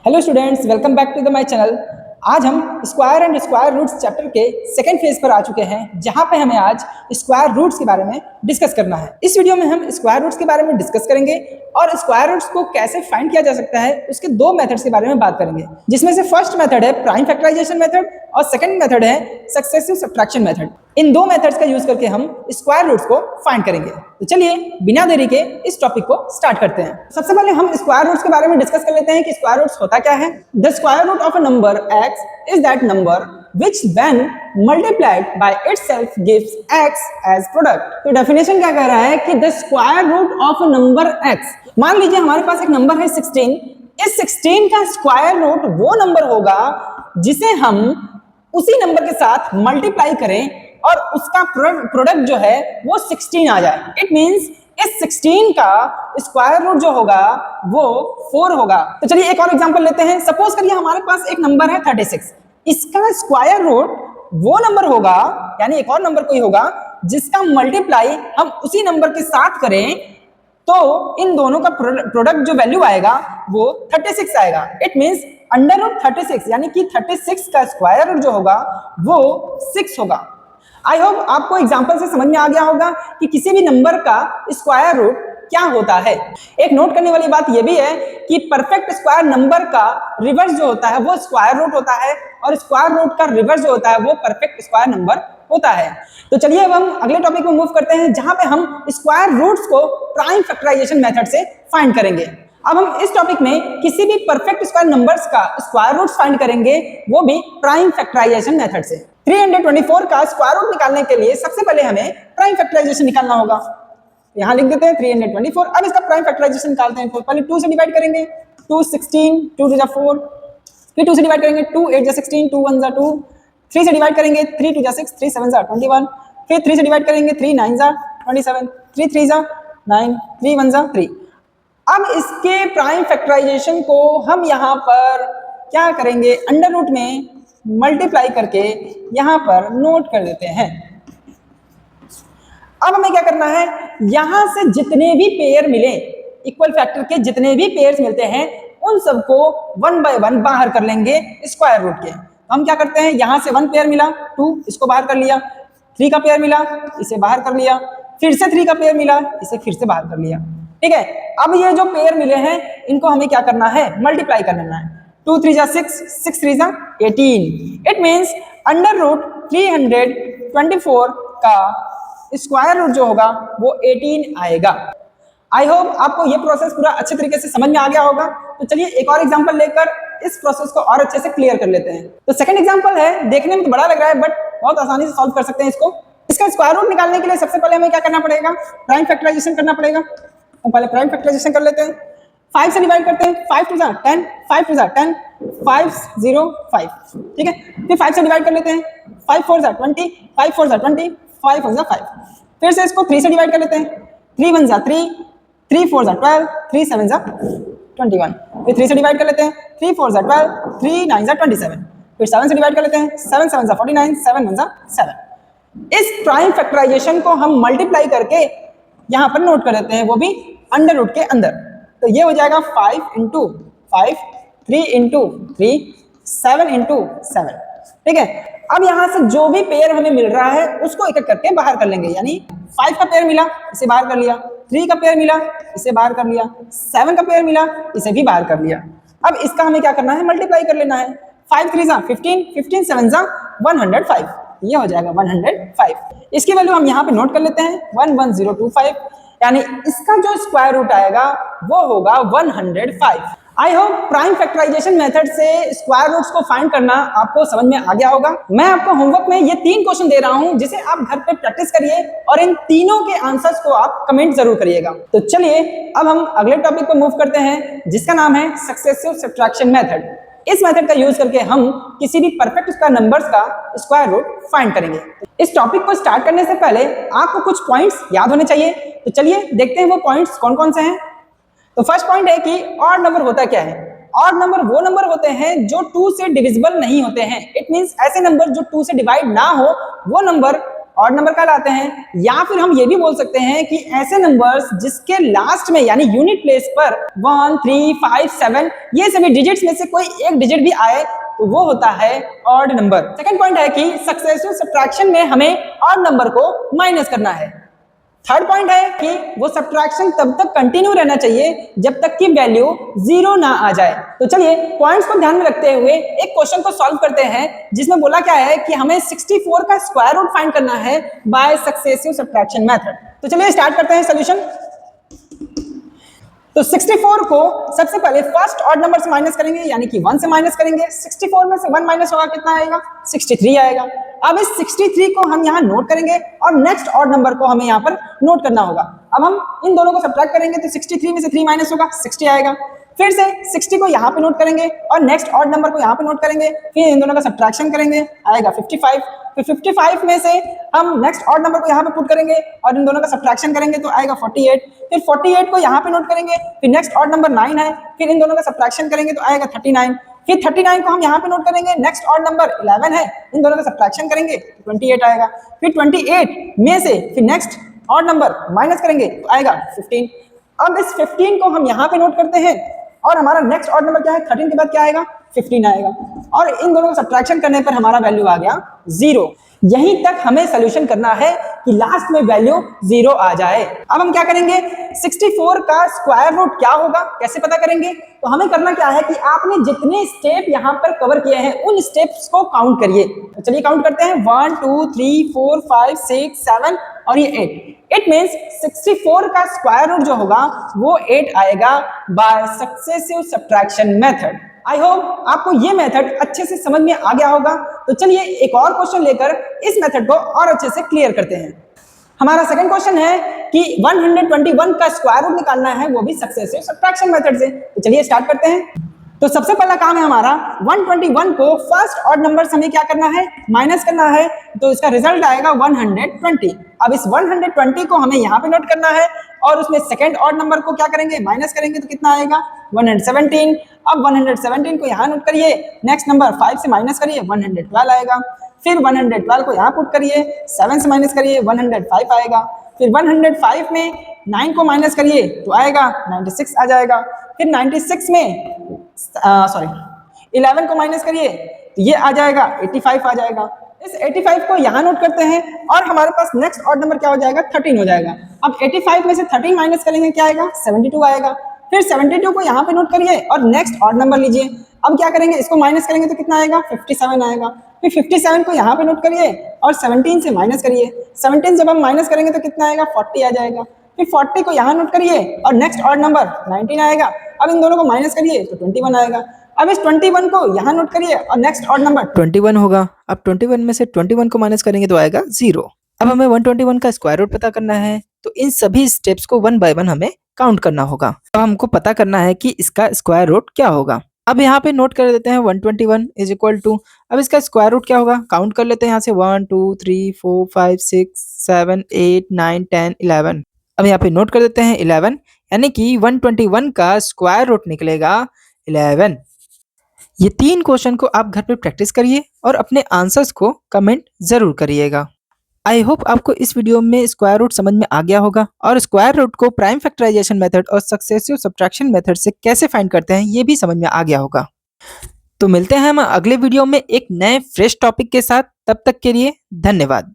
Hello students, welcome back to the my channel. आज हम square and square roots chapter के second phase पर आ चुके हैं, जहां पे हमें आज स्क्वायर रूट्स के बारे में डिस्कस करना है। इस वीडियो में हम स्क्वायर रूट्स के बारे में डिस्कस करेंगे और स्क्वायर रूट्स को कैसे फाइंड किया जा सकता है उसके दो मेथड्स के बारे में बात करेंगे, जिसमें से फर्स्ट मेथड है प्राइम फैक्टराइजेशन मेथड और सेकंड मेथड है सक्सेसिव सब्ट्रैक्शन मेथड। इन दो मेथड्स का यूज करके हम स्क्वायर रूट्स को फाइंड करेंगे। तो चलिए बिना देरी के इस टॉपिक को स्टार्ट करते हैं। सबसे पहले हम स्क्वायर रूट्स के बारे में डिस्कस कर लेते हैं कि स्क्वायर रूट्स होता क्या है। The square root of a number x is that number which when multiplied by itself gives x as product। तो डेफिनेशन क्या कह रहा है कि the square root of a number x, मान लीजिए हमारे पास एक नंबर है 16, इस 16 का स्क्वायर रूट वो नंबर होगा जिसे हम उसी नंबर के साथ मल्टीप्लाई करें और उसका प्रोडक्ट जो है वो 16 आ जाए। इट मींस इस 16 का स्क्वायर रूट जो होगा वो 4 होगा। तो चलिए एक और एग्जांपल लेते हैं। सपोज करिए हमारे पास एक नंबर है 36, इसका स्क्वायर रूट वो नंबर होगा, यानी एक और नंबर कोई होगा जिसका मल्टीप्लाई हम उसी नंबर के साथ करें तो इन दोनों का प्रोडक्ट जो वैल्यू आएगा वो 36 आएगा। इट मींस अंडर रूट 36, यानी कि 36 का स्क्वायर रूट जो होगा वो 6 होगा। आई होप आपको एग्जांपल से समझ में आ गया होगा कि किसी भी नंबर का स्क्वायर रूट क्या होता है। एक नोट करने वाली बात यह भी है कि परफेक्ट स्क्वायर नंबर का रिवर्स जो होता है वो स्क्वायर रूट होता है और स्क्वायर रूट का रिवर्स जो होता है वो परफेक्ट स्क्वायर नंबर होता है। तो चलिए अब हम अगले टॉपिक में मूव करते हैं, जहां पे हम स्क्वायर रूट्स को प्राइम फैक्टराइजेशन मेथड से फाइंड करेंगे। अब हम इस टॉपिक में किसी भी परफेक्ट स्क्वायर नंबर्स का स्क्वायर रूट फाइंड करेंगे, वो भी प्राइम फैक्टराइजेशन मेथड से। 324 का स्क्वायर रूट निकालने के लिए सबसे पहले हमें प्राइम फैक्टराइजेशन निकालना होगा। यहां लिख देते हैं 324। अब इसका प्राइम फैक्टराइजेशन निकालते हैं। तो पहले 2 से डिवाइड करेंगे, 2 16, 2 2 4, फिर 2 से डिवाइड करेंगे, 2 8 16, 2 1 2, 3 से डिवाइड करेंगे, 3 2 6, 3 7 21, फिर 3 से डिवाइड करेंगे, 3 9 27, 3 3 9, 3 1 3। अब इसके प्राइम फैक्टराइजेशन को हम यहाँ पर क्या करेंगे, अंडर रूट में मल्टीप्लाई करके यहाँ पर नोट कर देते हैं। अब हमें क्या करना है, यहां से जितने भी पेयर मिले, इक्वल फैक्टर के जितने भी पेयर्स मिलते हैं उन सबको 1 बाय 1 बाहर कर लेंगे स्क्वायर रूट के। हम क्या करते हैं, यहां से 1 पेयर मिला 2, इसको बाहर कर लिया, 3 का पेयर मिला इसे बाहर कर लिया, फिर से 3 का पेयर मिला इसे फिर से बाहर कर लिया। ठीक है, अब ये जो पेयर मिले हैं इनको हमें क्या करना है, मल्टीप्लाई कर लेना है। 2 3 6, 6 3 18। इट मींस अंडर रूट 324 का स्क्वायर रूट जो होगा वो 18 आएगा। आई होप आपको ये प्रोसेस पूरा अच्छे तरीके से समझ में आ गया होगा। तो चलिए एक और एग्जांपल लेकर इस प्रोसेस को और अच्छे से क्लियर कर लेते हैं। तो सेकंड एग्जांपल है, देखने में तो बड़ा लग रहा है बट बहुत आसानी से सॉल्व कर सकते हैं इसको। इसका स्क्वायर रूट निकालने के लिए सबसे पहले हमें क्या करना पड़ेगा, प्राइम फैक्टराइजेशन करना पड़ेगा। हम पहले प्राइम फैक्टराइजेशन कर लेते हैं। 5 से डिवाइड करते हैं, 5 2 10, 5 2 10, 5 0 5। ठीक है, फिर 5 से डिवाइड कर लेते हैं, 5 4 20, 5 4 20, 5 1 5। फिर से इसको 3 से डिवाइड कर लेते हैं, 3 1 3, 3 4 12, 3 7 21। फिर 3 से डिवाइड कर लेते हैं, 3 4 12, 3 9 27। फिर 7 से डिवाइड कर लेते हैं, 7 7 49, 7 1 7। इस प्राइम फैक्टराइजेशन को हम मल्टीप्लाई करके यहां पर नोट कर देते हैं, वो भी अंडर रूट के अंदर। तो ये हो जाएगा 5 इंटू 5, 3 इंटू 3, 7 इंटू 7। ठीक है, अब यहां से जो भी पेयर हमें मिल रहा है उसको एक एक करके बाहर कर लेंगे। यानी 5 का पेयर मिला इसे बाहर कर लिया, 3 का पेयर मिला इसे बाहर कर लिया, 7 का पेयर मिला इसे भी बाहर कर लिया। अब इसका हमें क्या करना है, मल्टीप्लाई कर लेना है। 5 3 15, 15 7 105। ये हो जाएगा 105। इसकी वैल्यू हम यहाँ पे नोट कर लेते हैं, 11025। यानी इसका जो स्क्वायर रूट आएगा वो होगा 105। I hope prime factorization method से स्क्वायर रूट्स को फाइंड करना आपको समझ में आ गया होगा। मैं आपको होमवर्क में ये 3 क्वेश्चन दे रहा हूं जिसे आप घर पे प्रैक्टिस करिए और इन तीनों के आंसर्स को आप कमेंट जरूर करिएगा। तो चलिए अब हम अगले टॉपिक को मूव करते हैं, जिसका नाम है सक्सेसिव सब्ट्रैक्शन मेथड। इस मेथड का यूज करके हम किसी भी परफेक्ट स्क्वायर नंबर्स का स्क्वायर रूट फाइंड करेंगे। इस टॉपिक को स्टार्ट करने से पहले आपको कुछ पॉइंट्स याद होने चाहिए। तो चलिए देखते हैं वो पॉइंट्स कौन कौन से हैं। तो फर्स्ट पॉइंट है कि ऑड नंबर होता क्या है। ऑड नंबर वो नंबर होते हैं जो 2 से डिविजिबल नहीं होते हैं। इट मींस ऐसे नंबर जो 2 से डिवाइड ना हो वो नंबर ऑड नंबर कहलाते हैं। या फिर हम ये भी बोल सकते हैं कि ऐसे नंबर्स जिसके लास्ट में यानी यूनिट प्लेस पर 1, 3, 5, 7 ये सभी डिजिट्स में से कोई एक डिजिट भी आए तो वो होता है ऑड नंबर। सेकंड पॉइंट है कि सक्सेसिव सब्ट्रैक्शन में हमें ऑड नंबर को माइनस करना है। थर्ड पॉइंट है कि वो सब्ट्रैक्शन तब तक कंटिन्यू रहना चाहिए जब तक कि वैल्यू 0 ना आ जाए। तो चलिए पॉइंट्स को ध्यान में रखते हुए एक क्वेश्चन को सॉल्व करते हैं जिसमें बोला क्या है कि हमें 64 का स्क्वायर रूट फाइंड करना है बाय सक्सेसिव सब्ट्रैक्शन मेथड। तो चलिए स्टार्ट करते हैं सॉल्यूशन। तो 64 को सबसे पहले फर्स्ट ऑड नंबर से माइनस करेंगे यानी कि 1 से माइनस करेंगे। 64 में से 1 माइनस होगा कितना आएगा? 63 आएगा। अब इस 63 को हम यहाँ नोट करेंगे और नेक्स्ट ऑड नंबर को हमें यहाँ पर नोट करना होगा। अब हम इन दोनों को सब्ट्रैक्ट करेंगे तो 63 में से 3 माइनस होगा 60 आएगा। फिर से 60 को यहाँ पे नोट करेंगे और नेक्स्ट ऑड नंबर को यहाँ पे नोट करेंगे, फिर इन दोनों का सब्ट्रैक्शन करेंगे, आएगा 55। फिर 55 में से हम नेक्स्ट ऑड नंबर को यहाँ पे पुट करेंगे और इन दोनों का सब्ट्रैक्शन करेंगे तो आएगा 48। फिर 48 को यहाँ पे नोट करेंगे, फिर नेक्स्ट ऑड नंबर 9 है, फिर इन दोनों का सब्ट्रैक्शन करेंगे तो आएगा 39। फिर 39 को हम यहाँ पे नोट करेंगे, नेक्स्ट ऑड नंबर 11 है, इन दोनों का सब्ट्रैक्शन करेंगे तो 28 आएगा। फिर 28 में से फिर नेक्स्ट ऑड नंबर माइनस करेंगे तो आएगा 15। अब इस 15 को हम यहाँ पे नोट करते हैं और हमारा नेक्स्ट ऑड नंबर क्या है? 13 के बाद क्या आएगा? 15 आएगा और इन दोनों का सब्ट्रैक्शन करने पर हमारा वैल्यू आ गया 0। यहीं तक हमें सॉल्यूशन करना है कि लास्ट में वैल्यू 0 आ जाए। अब हम क्या करेंगे? 64 का स्क्वायर रूट क्या होगा कैसे पता करेंगे? तो हमें करना क्या है कि आपने जितने स्टेप यहाँ पर कवर किए हैं उन स्टेप्स को काउंट करिए। तो चलिए काउंट करते हैं 1, 2, 3, 4, 5, 6, 7 और ये 8। इट मीन्स 64 का स्क्वायर रूट जो होगा वो 8 आएगा by successive subtraction method. I hope आपको ये मेथड अच्छे से समझ में आ गया होगा। तो चलिए एक और क्वेश्चन लेकर इस मेथड को और अच्छे से क्लियर करते हैं। हमारा सेकंड क्वेश्चन है कि 121 का स्क्वायर रूट निकालना है, वो भी सक्सेसिव सब्ट्रैक्शन मेथड से। तो चलिए स्टार्ट करते हैं। तो सबसे पहला काम है हमारा 121 को फर्स्ट ऑड नंबर से हमें क्या करना है? माइनस करना है। तो इसका रिजल्ट आएगा 120। अब इस 120 को हमें यहाँ पे नोट करना है और उसमें सेकंड ऑड नंबर को क्या करेंगे? माइनस करेंगे तो कितना आएगा? 117। अब 117 को यहाँ नोट करिए, नेक्स्ट नंबर 5 से माइनस करिए 112 आएगा। फिर 112 को यहाँ पुट करिए, 7 से माइनस करिए 105 आएगा। फिर 105 में 9 को माइनस करिए तो आएगा 96 आ जाएगा। फिर 96 में 11 को माइनस करिए तो ये आ जाएगा 85 आ जाएगा। इस 85 को यहाँ नोट करते हैं और हमारे पास नेक्स्ट ऑड नंबर क्या हो जाएगा? 13 हो जाएगा। अब 85 में से 13 माइनस करेंगे क्या आएगा? 72 आएगा। फिर 72 को यहाँ पे नोट करिए और नेक्स्ट ऑड नंबर लीजिए। अब क्या करेंगे? इसको माइनस करेंगे तो कितना आएगा? 57 आएगा। फिर 57 को यहाँ पे नोट करिए और 17 से माइनस करिए। 17 जब हम माइनस करेंगे तो कितना आएगा? 40 आ जाएगा। फिर 40 को यहाँ नोट करिए और नेक्स्ट ऑड नंबर 19 आएगा। अब इन दोनों को माइनस करिए तो 21 आएगा। अब इस 21 को यहाँ नोट करिए और नेक्स्ट ऑड नंबर 21 होगा। अब 21 में से 21 को माइनस करेंगे तो आएगा 0। अब हमें 121 का स्क्वायर रूट पता करना है, तो इन सभी स्टेप्स को 1 बाय 1 हमें काउंट करना होगा। अब हमको पता करना है कि इसका स्क्वायर रूट क्या होगा। अब यहाँ पे नोट कर देते हैं 121 इज इक्वल टू, अब इसका स्क्वायर रूट क्या होगा काउंट कर लेते हैं यहाँ से 1 2 3 4 5 6 7 8 9 10 11। अब यहाँ पे नोट कर देते हैं 11, यानी कि 121 का स्क्वायर रूट निकलेगा 11। ये 3 क्वेश्चन को आप घर पे प्रैक्टिस करिए और अपने आंसर्स को कमेंट जरूर करिएगा। आई होप आपको इस वीडियो में स्क्वायर रूट समझ में आ गया होगा और स्क्वायर रूट को प्राइम फैक्टराइजेशन मेथड और सक्सेसिव सब्ट्रैक्शन मेथड से कैसे फाइंड करते हैं ये भी समझ में आ गया होगा। तो मिलते हैं हम अगले वीडियो में एक नए फ्रेश टॉपिक के साथ। तब तक के लिए धन्यवाद।